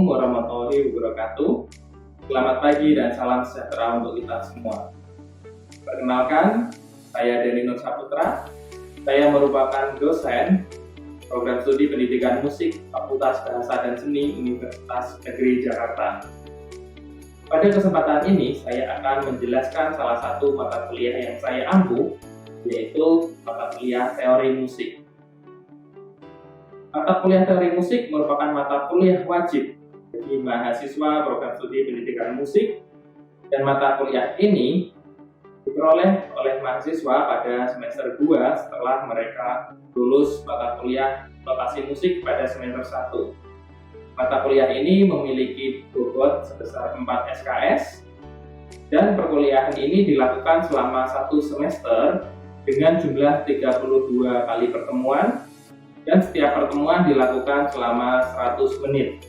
Assalamualaikum warahmatullahi wabarakatuh. Selamat pagi dan salam sejahtera untuk kita semua. Perkenalkan, saya Denny Nur Saputra. Saya merupakan dosen program studi pendidikan musik Fakultas Bahasa dan Seni Universitas Negeri Jakarta. Pada kesempatan ini, saya akan menjelaskan salah satu mata kuliah yang saya ampu, yaitu mata kuliah teori musik. Mata kuliah teori musik merupakan mata kuliah wajib bagi mahasiswa program studi pendidikan musik, dan mata kuliah ini diperoleh oleh mahasiswa pada semester 2 setelah mereka lulus mata kuliah notasi musik pada semester 1. Mata kuliah ini memiliki bobot sebesar 4 SKS, dan perkuliahan ini dilakukan selama 1 semester dengan jumlah 32 kali pertemuan, dan setiap pertemuan dilakukan selama 100 menit.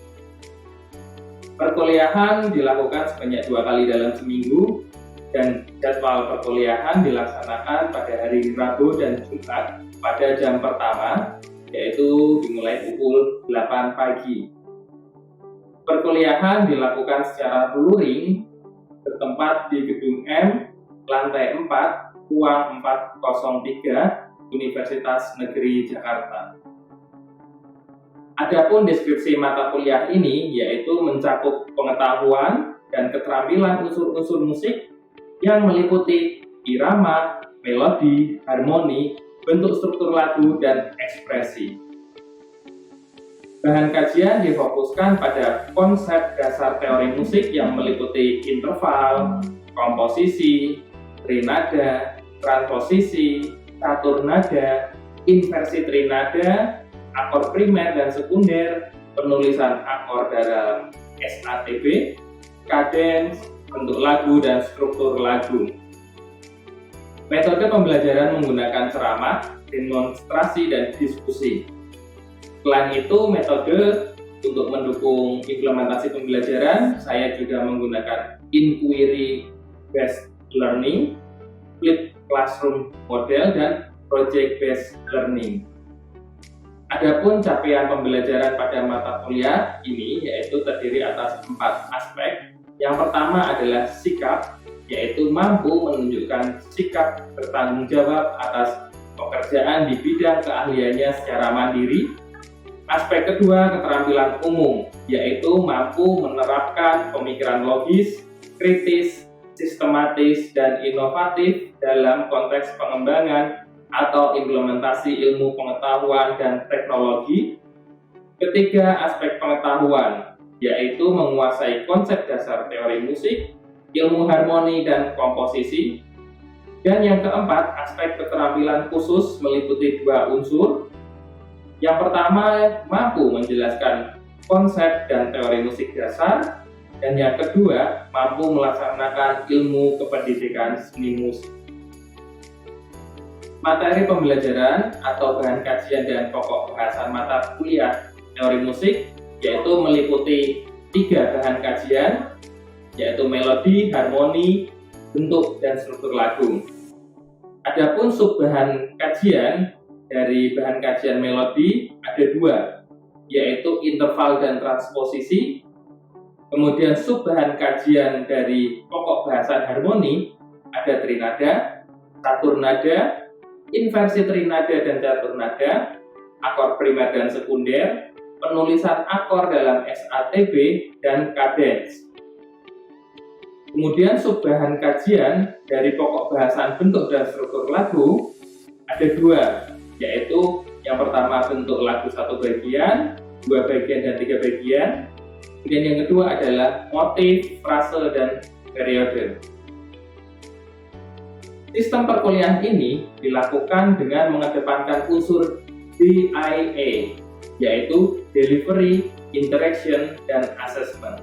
Perkuliahan dilakukan sebanyak 2 kali dalam seminggu, dan jadwal perkuliahan dilaksanakan pada hari Rabu dan Jumat pada jam pertama, yaitu dimulai pukul 8 pagi. Perkuliahan dilakukan secara luring bertempat di Gedung M, lantai 4, ruang 403, Universitas Negeri Jakarta. Adapun deskripsi mata kuliah ini yaitu mencakup pengetahuan dan keterampilan unsur-unsur musik yang meliputi irama, melodi, harmoni, bentuk struktur lagu, dan ekspresi. Bahan kajian difokuskan pada konsep dasar teori musik yang meliputi interval, komposisi, trinada, transposisi, catur nada, inversi trinada, akor primer dan sekunder, penulisan akor dalam SATB, kadens, bentuk lagu, dan struktur lagu. Metode pembelajaran menggunakan ceramah, demonstrasi, dan diskusi. Selain itu, metode untuk mendukung implementasi pembelajaran, saya juga menggunakan inquiry based learning, flipped classroom model, dan project based learning. Adapun capaian pembelajaran pada mata kuliah ini yaitu terdiri atas 4 aspek. Yang pertama adalah sikap, yaitu mampu menunjukkan sikap bertanggung jawab atas pekerjaan di bidang keahliannya secara mandiri. Aspek kedua, keterampilan umum, yaitu mampu menerapkan pemikiran logis, kritis, sistematis, dan inovatif dalam konteks pengembangan atau implementasi ilmu pengetahuan dan teknologi. Ketiga, aspek pengetahuan, yaitu menguasai konsep dasar teori musik, ilmu harmoni, dan komposisi. Dan yang keempat, aspek keterampilan khusus meliputi 2 unsur. Yang pertama, mampu menjelaskan konsep dan teori musik dasar, dan yang kedua, mampu melaksanakan ilmu kependidikan seni musik. Materi pembelajaran atau bahan kajian dan pokok bahasan mata kuliah teori musik yaitu meliputi 3 bahan kajian, yaitu melodi, harmoni, bentuk, dan struktur lagu. Adapun sub bahan kajian dari bahan kajian melodi ada 2, yaitu interval dan transposisi. Kemudian sub bahan kajian dari pokok bahasan harmoni ada trinada, catur nada, inversi trinada dan catur nada, akor primer dan sekunder, penulisan akor dalam SATB, dan kadens. Kemudian subbahan kajian dari pokok bahasan bentuk dan struktur lagu ada 2, yaitu yang pertama bentuk lagu 1 bagian, 2 bagian, dan 3 bagian. Kemudian yang kedua adalah motif, frase, dan periode. Sistem perkuliahan ini dilakukan dengan mengedepankan unsur DIA, yaitu Delivery, Interaction, dan Assessment.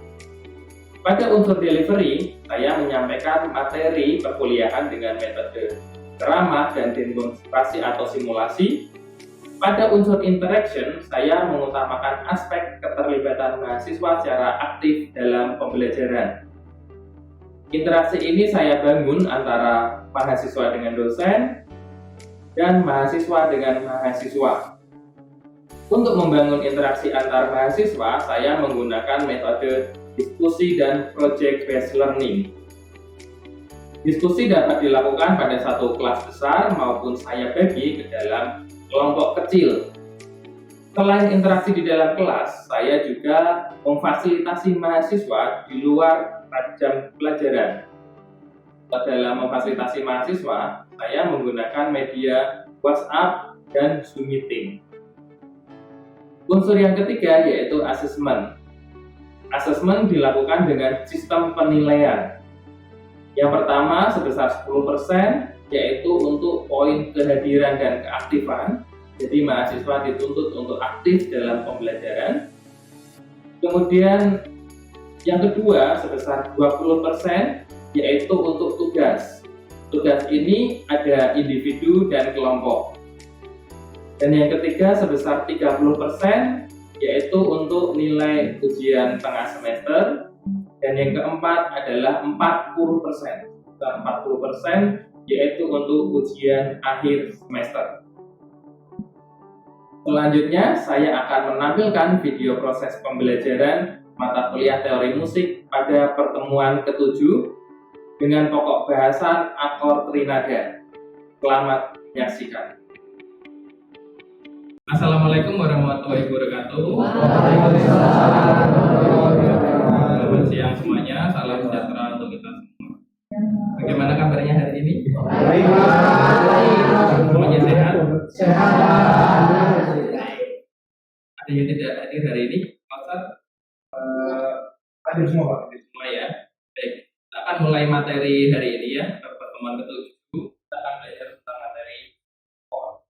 Pada unsur delivery, saya menyampaikan materi perkuliahan dengan metode ceramah dan demonstrasi atau simulasi. Pada unsur interaction, saya mengutamakan aspek keterlibatan mahasiswa secara aktif dalam pembelajaran. Interaksi ini saya bangun antara mahasiswa dengan dosen dan mahasiswa dengan mahasiswa. Untuk membangun interaksi antar mahasiswa, saya menggunakan metode diskusi dan project based learning. Diskusi dapat dilakukan pada satu kelas besar maupun saya bagi ke dalam kelompok kecil. Selain interaksi di dalam kelas, saya juga memfasilitasi mahasiswa di luar jam pelajaran. Dalam memfasilitasi mahasiswa, saya menggunakan media WhatsApp dan Zoom Meeting. Unsur yang ketiga yaitu asesmen. Asesmen dilakukan dengan sistem penilaian. Yang pertama sebesar 10%, yaitu untuk poin kehadiran dan keaktifan. Jadi mahasiswa dituntut untuk aktif dalam pembelajaran. Kemudian yang kedua sebesar 20%, yaitu untuk tugas. Tugas ini ada individu dan kelompok. Dan yang ketiga sebesar 30%, yaitu untuk nilai ujian tengah semester. Dan yang keempat adalah 40%. 40% yaitu untuk ujian akhir semester. Selanjutnya, saya akan menampilkan video proses pembelajaran mata kuliah teori musik pada pertemuan ke-7 dengan pokok bahasan akor trinada. Selamat menyaksikan. Assalamualaikum warahmatullahi wabarakatuh. Selamat siang semuanya, salam sejahtera untuk kita semua. Bagaimana kabarnya hari ini? Baik. Semuanya sehat? Sehat. Ada yang tidak hadir hari ini? Maksud? Hadir semua, Pak. Semua ya. Baik, kita akan mulai materi hari ini ya. Pertemuan ke-7 kita akan belajar tentang materi akor.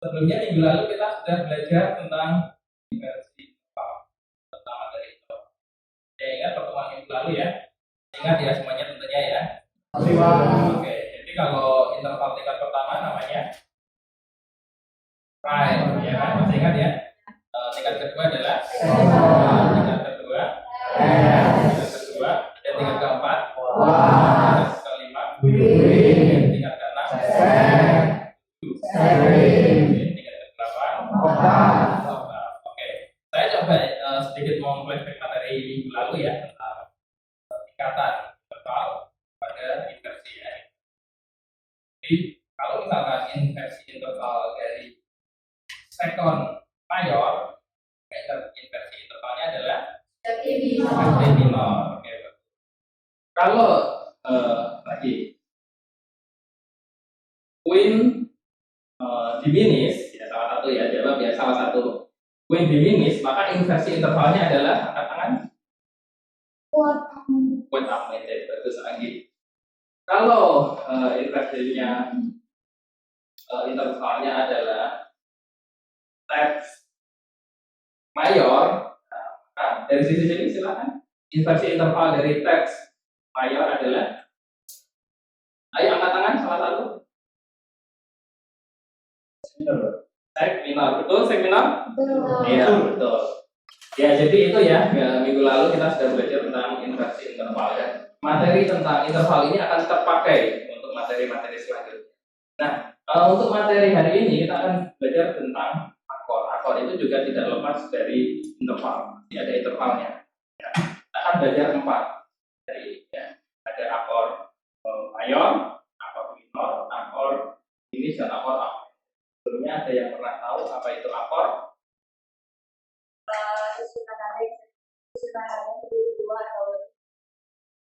Sebelumnya minggu lalu kita sudah belajar tentang inversi interval, tentang materi itu. Ya, ingat pertemuan minggu lalu ya. Ingat ya semuanya tentunya ya. Oke, jadi kalau interval tingkat pertama namanya prime, ya kan? Masih ingat ya? Tingkat kedua adalah tingkat kedua, dan tingkat keempat, tingkat kelima, tingkat keenam, tingkat kedelapan. Oke, saya coba sedikit mau flashback materi minggu lalu ya tentang tingkatan interval pada inversi ya. Jadi kalau misalkan inversi interval dari second mayor, inversi intervalnya adalah second minor. Oke. Kalau lagi Queen diminish ya, salah satu ya, jawab ya, salah satu Queen diminish, maka inversi intervalnya adalah angkat tangan. Queen augmented, bagus lagi. Kalau inversinya intervalnya adalah teks mayor, nah, dari sisi sini silakan. Inversi interval dari teks mayor adalah, ayo angkat tangan salah satu. Sek minor, betul sek minor? Iya, betul. Ya, jadi itu ya, minggu lalu kita sudah belajar tentang inversi interval ya. Materi tentang interval ini akan terpakai untuk materi-materi selanjutnya. Nah, untuk materi hari ini kita akan belajar tentang akor. Akor itu juga tidak lepas dari interval. Ini ada intervalnya. Ya. Kita akan belajar 4 dari ya. Ada akor mayor, akor minor, akor ini dan akor augmented. Sebelumnya ada yang pernah tahu apa itu akor? Susunan nada terdiri dua atau lebih.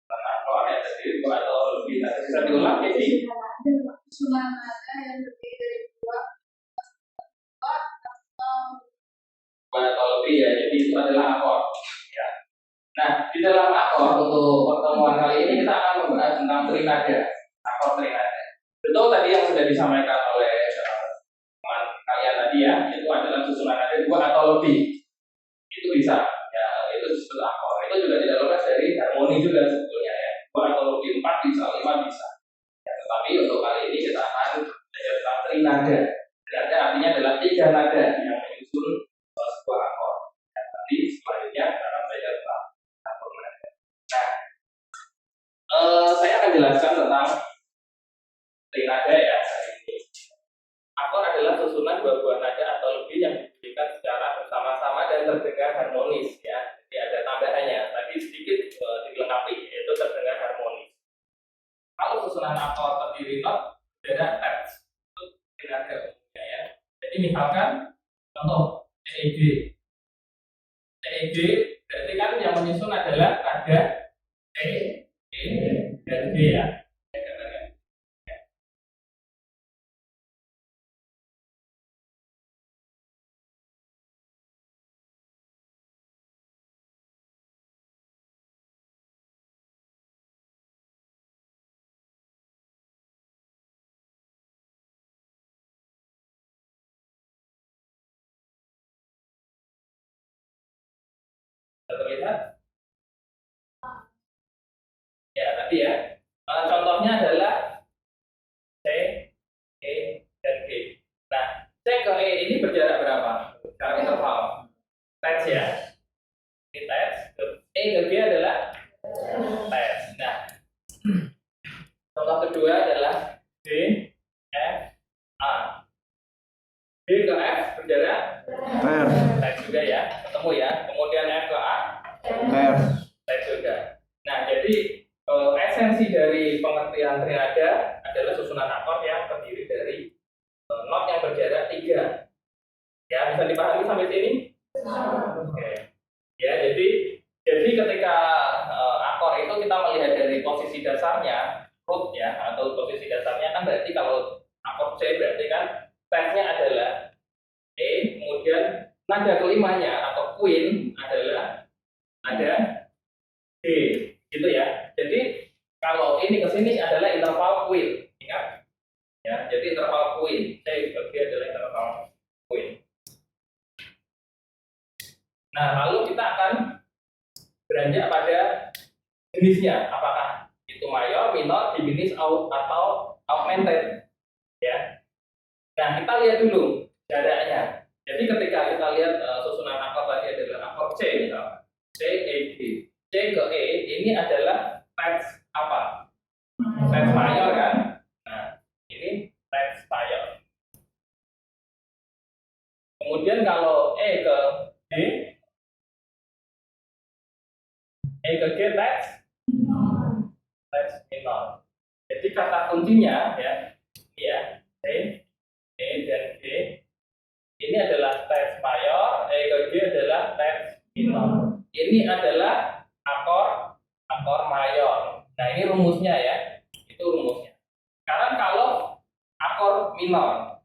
Akor yang terdiri dua atau lebih. Bisa diulang ya sih? Susunan nada yang terdiri dari dua atau lebih ya. Jadi itu adalah akor. Ya. Nah, di dalam akor untuk pertemuan kali ini kita akan membahas tentang trinada, akor trinada. Betul tadi yang sudah disampaikan oleh teman kalian tadi ya, itu adalah susunan nada dua atau lebih. Itu bisa, ya itu disebut akor. Itu juga tidak lepas dari harmoni juga sebetulnya ya. 2 atau lebih, 4 bisa, 5 bisa. Ya, tetapi untuk kali ini kita akan belajar tentang trinada. Trinada artinya adalah 3 nada yang menyusun sebuah akor. Ya, nanti selanjutnya kita akan belajar tentang akor nada. Nah, saya akan jelaskan tentang trinada ya hari ini. Akor adalah susunan 2 buah nada atau lebih yang dan terdengar harmonis ya. Jadi ada tambahannya, tapi sedikit dilengkapi, yaitu terdengar harmonis. Kalau susunan akor terdiri not, beda teks itu tidak ada umumnya ya. Jadi misalkan contoh CEG, CEG berarti kan yang menyusun adalah ada C, E, dan G ya. Sudah terlihat? Ya, tadi ya. Contohnya adalah C, E, dan G. Nah, C ke E ini berjarak berapa? Secara interval. Tes ya. Ini tes. E ke G adalah tes. Nah, contoh kedua adalah D, F, A. D ke F berjarak tes juga ya. Ketemu ya. Kemudian F ke A tes juga. Nah, jadi esensi dari pengertian trinada adalah susunan akord yang terdiri dari not yang berjarak 3. Ya, bisa dipahami sampai sini? Oke. Ya, jadi ketika akor itu kita melihat dari posisi dasarnya, root ya, atau posisi dasarnya kan berarti kalau akor C berarti kan tesnya adalah E, kemudian nada kelimanya atau queen adalah nada D, gitu ya. Jadi kalau ini ke sini adalah interval queen, ingat ya. Jadi interval queen, C ke G adalah interval queen. Nah, lalu kita akan beranjak pada jenisnya, apakah itu mayor, minor, diminished, atau augmented ya. Nah, kita lihat dulu jaraknya. Jadi ketika kita lihat susunan akor tadi adalah akor C misalnya, C, E, G. C ke E ini adalah tes apa? Tes mayor kan? Nah, ini tes mayor. Kemudian kalau E ke G, E ke G tes minor. Jadi kata kuncinya ya, C, E dan G ini adalah tes mayor, E ke G adalah tes minor. Ini adalah akor mayor. Nah, ini rumusnya ya. Itu rumusnya. Sekarang kalau akor minor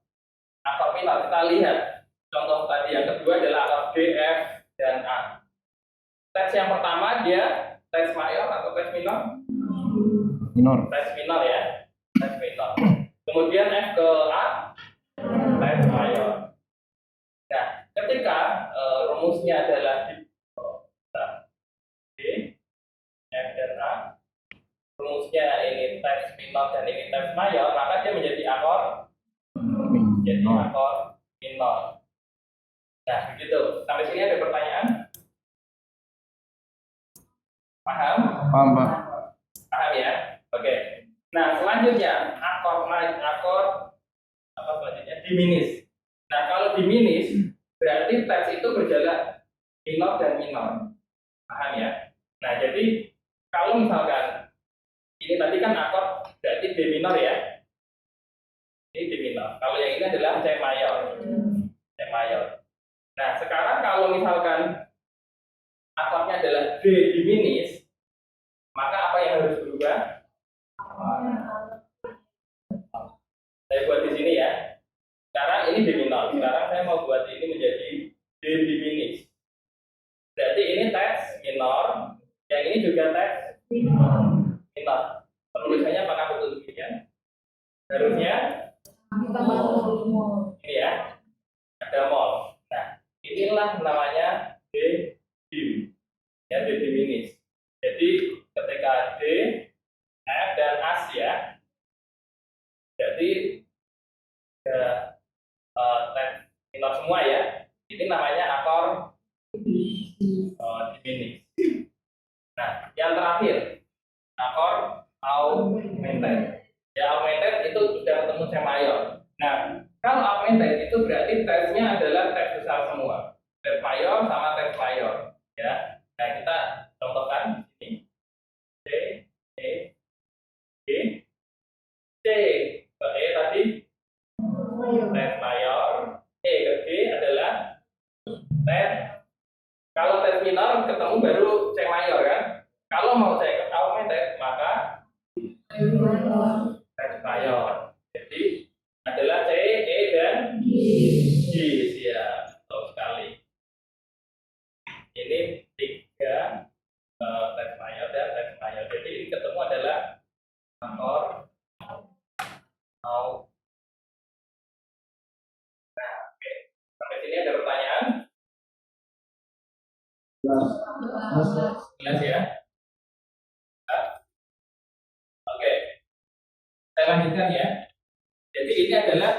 kita lihat contoh tadi yang kedua adalah akor D, F, dan A. Tes yang pertama dia tes mayor atau tes minor? Tes minor ya. Tes minor. Kemudian F ke A tes mayor. Nah, ketika rumusnya adalah D, F, dan A, rumusnya ini tes minor dan ini tes mayor, maka dia menjadi akor minor. Nah, begitu. Sampai sini ada pertanyaan? Paham? Paham ya? Oke. Nah, selanjutnya akor apa selanjutnya? Diminished. Nah, kalau diminished berarti tes itu berjalan minor dan minor. Paham ya? Nah, jadi kalau misalkan ini tadi kan akor berarti D minor ya. Ini D minor. Kalau yang ini adalah C mayor. C mayor. Nah, sekarang kalau misalkan akornya adalah D diminished, maka apa yang harus berubah? Saya buat di sini ya. Sekarang ini D minor. Sekarang saya mau buat ini menjadi D diminished. Berarti ini tes minor, yang ini juga tes minor. Penulisannya apakah betul demikian? Harusnya ini ya, ada mol. Nah, inilah namanya D dim, ya, D diminished. Jadi ketika D, F, dan As ya, jadi tes minor semua ya. Ini namanya akor diminished. Nah, yang terakhir akor augmented. Ya, augmented itu sudah ketemu C mayor. Nah, kalau augmented itu berarti tesnya adalah tes besar semua. Tes mayor sama tadi? Tet mayor. E ke G adalah tet. Kalau tet minor ketemu baru C mayor kan? Kalau mau C augmented maka tet mayor. Jadi adalah C, E dan G. Siap, betul sekali. Ini 3 tet mayor dan tet mayor. Jadi ini ketemu adalah akor mau. Nah, oke. Sampai sini ada pertanyaan? Jelas ya? Nah, oke. Saya lanjutkan ya. Jadi ini adalah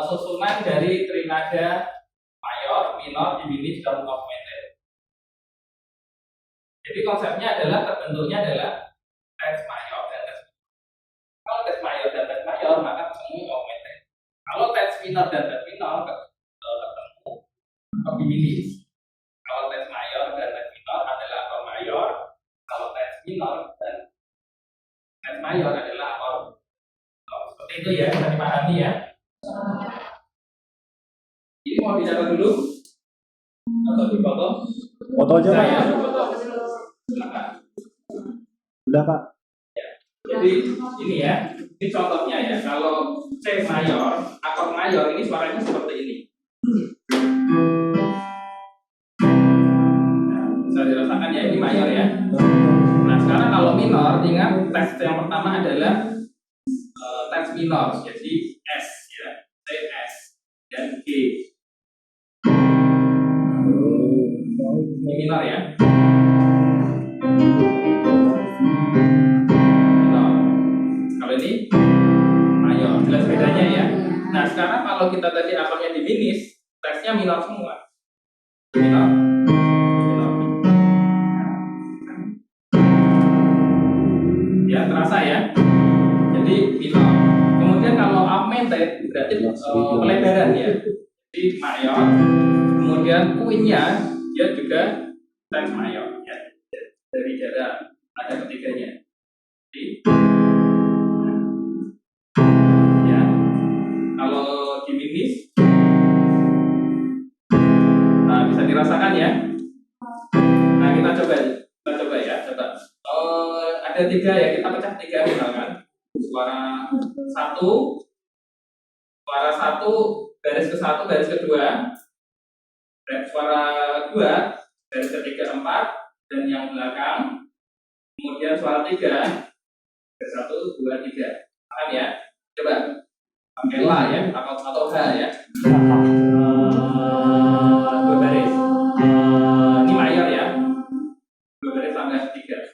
susunan dari trinada mayor, minor, diminished, dan augmented. Jadi konsepnya adalah terbentuknya adalah tes mayor dan tes minor. Kalau tes mayor dan tes mayor maka ketemu augmented. Kalau tes minor dan tes minor ketemu diminished. Kalau tes mayor dan tes minor adalah akor mayor. Kalau tes minor dan tes mayor adalah akor. Seperti itu ya, bisa dipahami ya. Ini mau dicatat dulu atau dipotong? Foto aja Pak. Saya foto. Silakan. Udah Pak. Ya. Jadi ini ya, ini contohnya ya. Kalau C mayor, akor mayor ini suaranya seperti ini. Nah, bisa dirasakan ya, ini mayor ya. Nah sekarang kalau minor, ingat tes yang pertama adalah tes minor, jadi S ya, C S dan G. Ini minor ya. Minor. Kalau ini mayor, jelas bedanya ya. Nah sekarang kalau kita tadi akornya diminished, tesnya minor semua. Minor, minor. Ya terasa ya. Jadi minor. Kemudian kalau augmented berarti pelebaran ya. Jadi mayor. Kemudian kuinnya dia juga tes mayor ya. Dari jarak ada ketiganya. Jadi ya. Kalau diminished, nah bisa dirasakan ya. Nah kita coba ya, coba. Ada 3 ya, kita pecah 3 misalkan. Suara 1, garis ke 1, garis ke 2, dan suara 2, garis ke 3, 4, dan yang belakang. Kemudian suara 3, garis 1, 2, 3. Paham ya? Coba pakai la ya, atau H ya. 2 baris. Ini mayor ya. 2 baris tambah 3.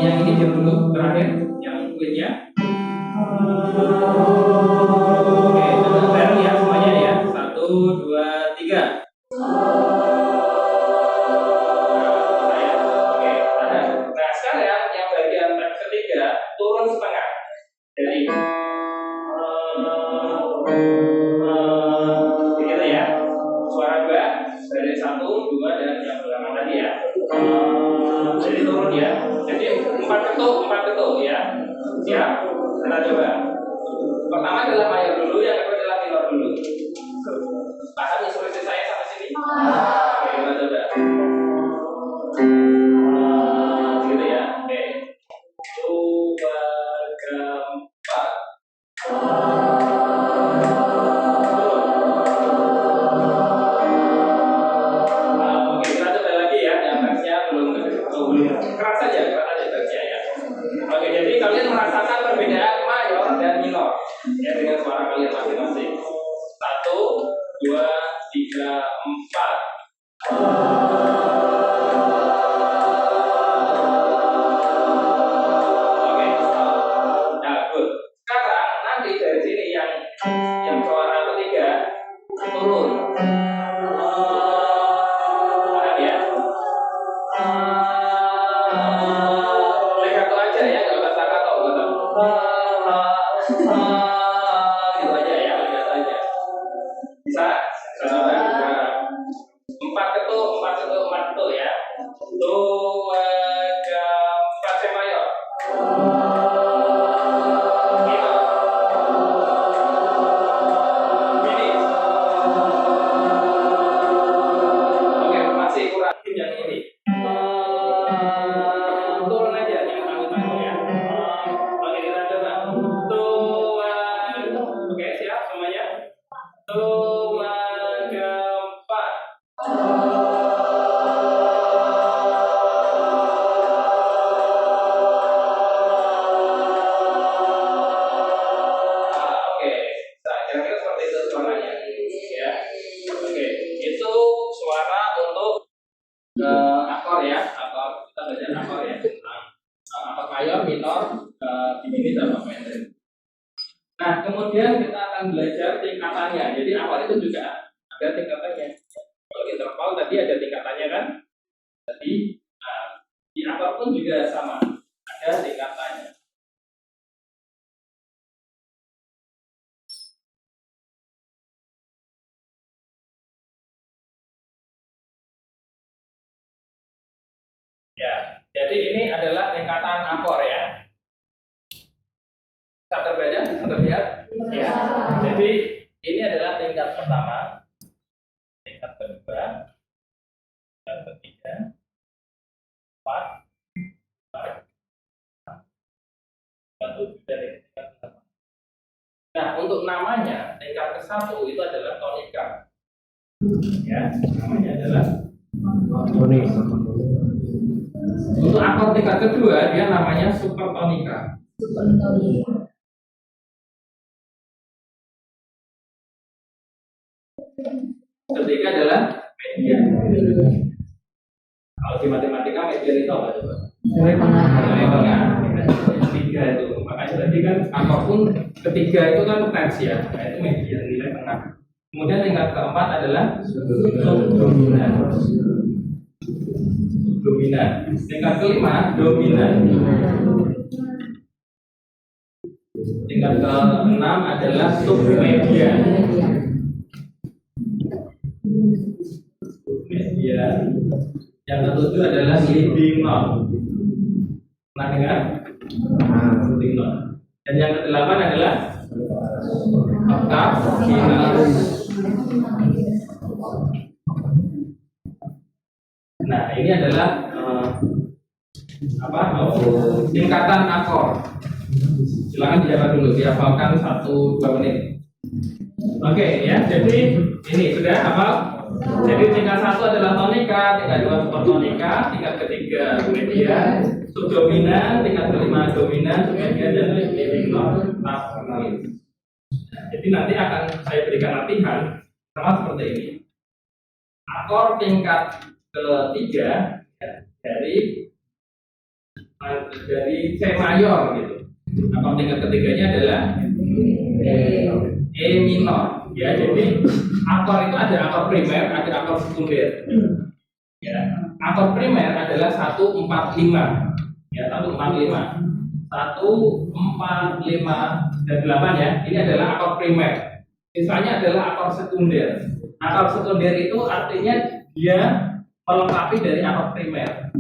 Yang ini diam dulu, terakhir yang kulinya. Oke, coba bareng ya semuanya ya. 1, 2, 3. Oke, nah sekarang yang bagian ketiga turun setengah. Jadi begitu ya. Suara 2 dari 1, 2 dan yang belakang tadi ya. Jadi turun ya. Jadi 4 ketuk ya. Siap? Kita coba. Pertama adalah mayor dulu, yang kedua adalah minor dulu. Paham instruksi saya sampai sini? Oke, kita coba. Gitu ya. Oke. 2, 3, 4. Oke, kita coba lagi ya. Yang teksnya belum keras aja teksnya ya. Oke, jadi kalian merasakan perbedaan mayor dan minor ya dengan suara kalian masing-masing. 1, 2, 3, 4. Oke, nah good. Sekarang nanti dari sini yang suara ketiga turun. Paham ya? Legato aja ya, nggak usah staccato, gitu aja ya. mayor, minor, diminis sama pendek. Nah, kemudian kita akan belajar tingkatannya. Jadi akor itu juga ada tingkatannya. Kalau interval tadi ada tingkatannya kan? Jadi di akor pun juga sama, ada tingkatannya. Ya, jadi ini adalah tingkatan akor ya. Bisa terbaca, bisa terlihat? Ya. Jadi ini adalah tingkat pertama, tingkat kedua, tingkat ketiga, empat, dari tingkat pertama. Nah, untuk namanya tingkat ke-1 itu adalah tonika. Ya, namanya adalah tonika. Untuk akor tingkat kedua dia namanya supertonika. Ketiga adalah median. Kalau di matematika median itu apa coba? Nilai tengah. Ketiga itu, makanya tadi kan akor pun ketiga itu kan tens ya, nah, itu median, nilai tengah. Kemudian tingkat keempat adalah subdominan. Dominan. Tingkat kelima dominan. Tingkat keenam adalah submedian. Submedian. Yang ketujuh adalah leading note. Pernah dengar? Leading note. Dan yang kedelapan adalah oktav final. Nah, ini adalah tingkatan akor. Silakan dijawab dulu, dihafalkan 1-2 menit. Oke, ya. Jadi ini sudah hafal. Jadi tingkat 1 adalah tonika, tingkat 2 supertonika, tingkat ketiga median, subdominan, tingkat kelima dominan, submedian, dan leading note. Jadi nanti akan saya berikan latihan sama seperti ini. Akor tingkat ketiga ya, dari C mayor gitu. Akor tingkat ketiganya adalah E minor. Ya, jadi akor itu ada akor primer, ada akor sekunder. Ya, akor primer adalah 145. Ya, 145. 145 dan 8 ya. Ini adalah akor primer. Sisanya adalah akor sekunder. Akor sekunder itu artinya dia melengkapi dari akor primer.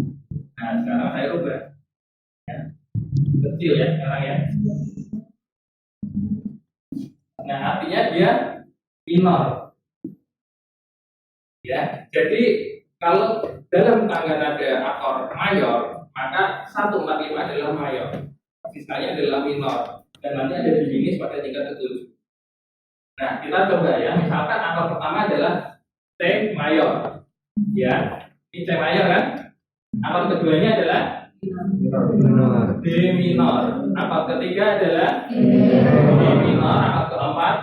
Nah, sekarang saya ubah. Ya. Kecil ya sekarang ya. Nah, artinya dia minor. Ya, jadi kalau dalam tangga nada akor mayor, maka 145 adalah mayor. Sisanya adalah minor. Dan nanti ada diminis pada tingkat ke-7. Nah, kita coba ya. Misalkan akor pertama adalah C mayor. Ya, ini C mayor kan? Akor keduanya adalah D minor. Akor ketiga adalah D minor. Akor keempat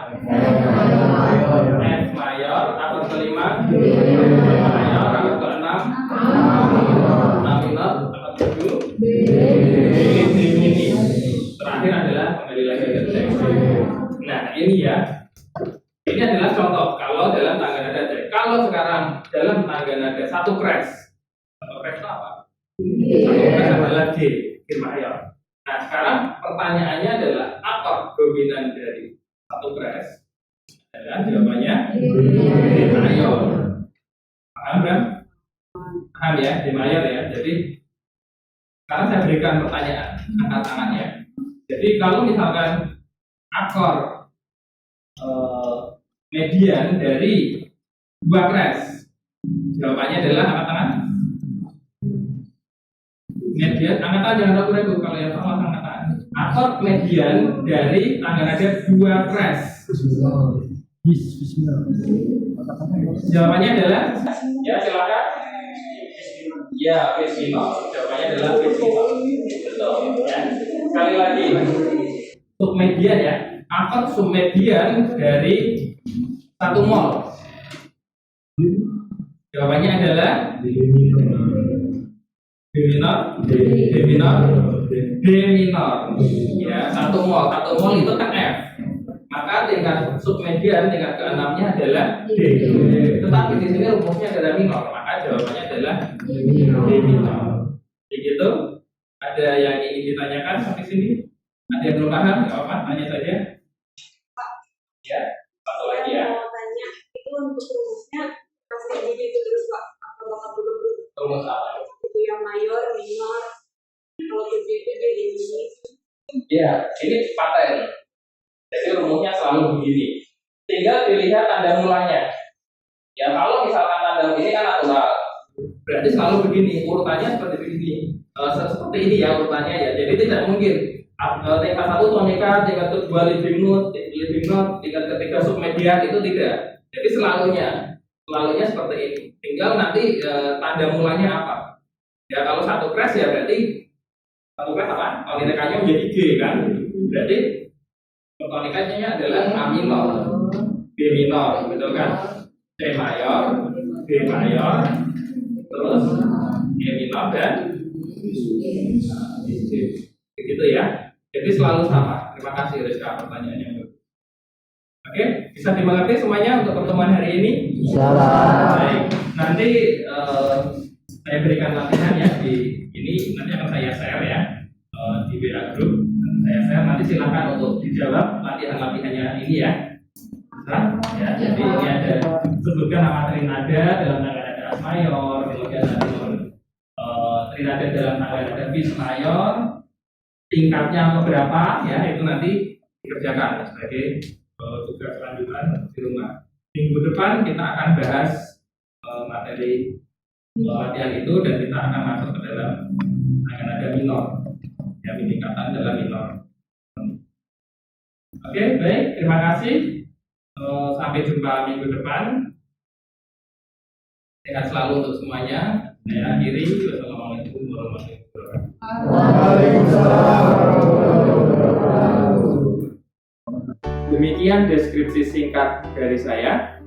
F mayor. Akor kelima D mayor. Akor keenam A minor. Akor ketujuh D diminis. Terakhir adalah kembali lagi ke C. Nah, ini ya. Ini adalah contoh kalau dalam tangga nada C. Kalau sekarang dalam tangga nada satu crash. Satu crash itu apa? Satu crash adalah G mayor. Nah, sekarang pertanyaannya adalah akor dominan dari satu crash adalah jawabannya D mayor. Paham kan? Paham ya, D mayor ya. Jadi sekarang saya berikan pertanyaan, angkat tangannya. Jadi kalau misalkan akor median dari 2 crash, jawabannya adalah angkat tangan. Median, angkat tangan jangan ragu-ragu, kalau yang salah angkat tangan. Akor median dari tangga nada 2 crash. Jawabannya adalah, ya silakan. Ya, bis minor. Jawabannya adalah bis minor. Betul. Ya. Sekali lagi, submedian ya. Akor submedian dari 1 mol. Jawabannya adalah D minor, D minor. Ya, satu mol itu kan F. Maka tingkat submedian tingkat keenamnya adalah D. Tetapi di sini rumusnya adalah minor, maka jawabannya adalah D minor. Begitu? Ada yang ingin ditanyakan sampai sini? Ada yang belum paham? Nggak apa-apa, tanya saja. Ya, satu lagi ya. Mau tanya, itu untuk rumusnya pasti jadi itu terus Pak? Atau bakal berubah? Rumus apa? Itu yang mayor, minor, kalau tujuh itu jadi ini. Ya, ini paten. Jadi rumusnya selalu begini. Tinggal dilihat tanda mulanya. Ya, kalau misalkan tanda ini kan natural, berarti selalu begini. Urutannya seperti begini. Seperti ini ya urutannya ya. Jadi tidak mungkin tingkat satu tonika, tingkat kedua leading note, tingkat ketiga submedian itu tidak. Jadi selalunya seperti ini. Tinggal nanti tanda mulanya apa. Ya kalau satu crash ya berarti satu crash apa? Tonikanya menjadi G kan. Berarti tonikanya adalah A minor, B minor, betul kan? C mayor, B mayor, terus E minor dan begitu ya. Jadi selalu sama. Terima kasih Rizka pertanyaannya. Oke, bisa dimengerti semuanya untuk pertemuan hari ini? Baik. Nanti saya berikan latihan ya di ini nanti akan saya share ya di WA group. Saya share nanti silakan untuk dijawab latihan-latihannya ini ya. Bisa? Ya, jadi ini ada sebutkan nama trinada dalam nada mayor, kemudian nanti trinada dalam nada bis mayor, tingkatnya berapa ya itu nanti dikerjakan sebagai tugas lanjutan di rumah. Minggu depan kita akan bahas materi latihan itu dan kita akan masuk ke dalam nada minor ya, tingkatan dalam minor. Oke, baik, terima kasih. Sampai jumpa minggu depan. Sehat selalu untuk semuanya. Saya akhiri. Wassalamualaikum warahmatullahi wabarakatuh. Demikian deskripsi singkat dari saya.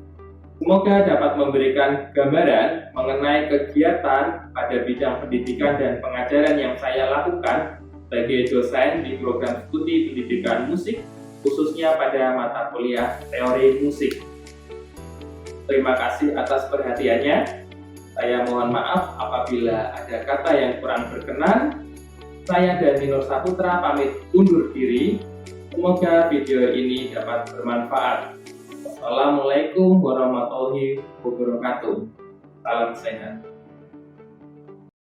Semoga dapat memberikan gambaran mengenai kegiatan pada bidang pendidikan dan pengajaran yang saya lakukan sebagai dosen di program studi pendidikan musik, khususnya pada mata kuliah teori musik. Terima kasih atas perhatiannya. Saya mohon maaf apabila ada kata yang kurang berkenan. Saya dan Minor Saputra pamit undur diri. Semoga video ini dapat bermanfaat. Wassalamualaikum warahmatullahi wabarakatuh. Salam sehat.